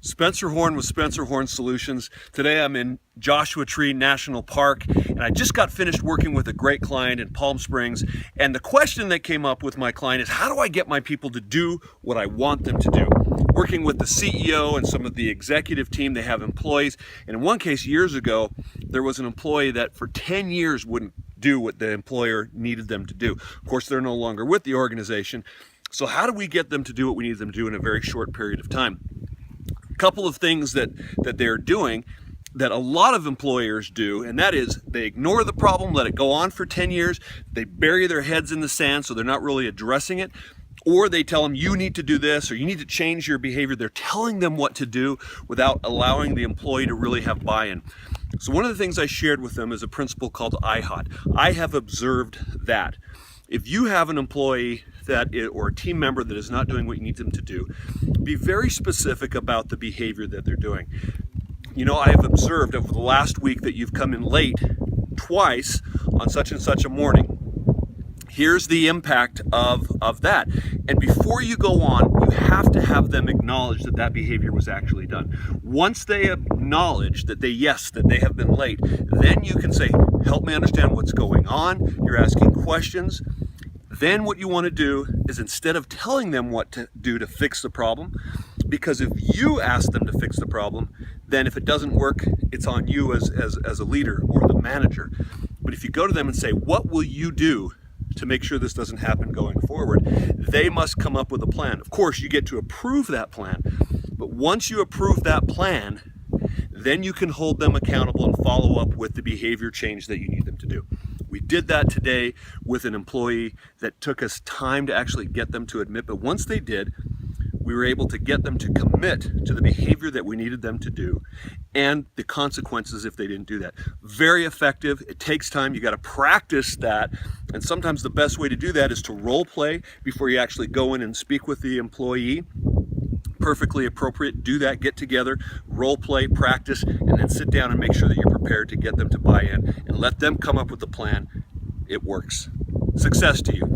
Spencer Horn with Spencer Horn Solutions. Today I'm in Joshua Tree National Park, and I just got finished working with a great client in Palm Springs. And the question that came up with my client is, how do I get my people to do what I want them to do? Working with the CEO and some of the executive team, they have employees. And in one case years ago, there was an employee that for 10 years wouldn't do what the employer needed them to do. Of course, they're no longer with the organization. So how do we get them to do what we need them to do in a very short period of time? Couple of things that they're doing that a lot of employers do, and that is they ignore the problem, let it go on for 10 years, they bury their heads in the sand so they're not really addressing it, or they tell them you need to do this or you need to change your behavior. They're telling them what to do without allowing the employee to really have buy-in. So one of the things I shared with them is a principle called IHOT. I have observed that. If you have an employee or a team member that is not doing what you need them to do, be very specific about the behavior that they're doing. You know, I have observed over the last week that you've come in late twice on such and such a morning. Here's the impact of that. And before you go on, you have to have them acknowledge that that behavior was actually done. Once they acknowledge that they have been late, then you can say, help me understand what's going on. You're asking questions. Then what you want to do is, instead of telling them what to do to fix the problem, because if you ask them to fix the problem, then if it doesn't work, it's on you as a leader or the manager. But if you go to them and say, what will you do to make sure this doesn't happen going forward, they must come up with a plan. Of course, you get to approve that plan, but once you approve that plan, then you can hold them accountable and follow up with the behavior change that you need them to do. We did that today with an employee that took us time to actually get them to admit, but once they did, we were able to get them to commit to the behavior that we needed them to do and the consequences if they didn't do that. Very effective. It takes time. You got to practice that. And sometimes the best way to do that is to role play before you actually go in and speak with the employee. Perfectly appropriate. Do that, get together, role play, practice, and then sit down and make sure that you're prepared to get them to buy in and let them come up with the plan. It works. Success to you.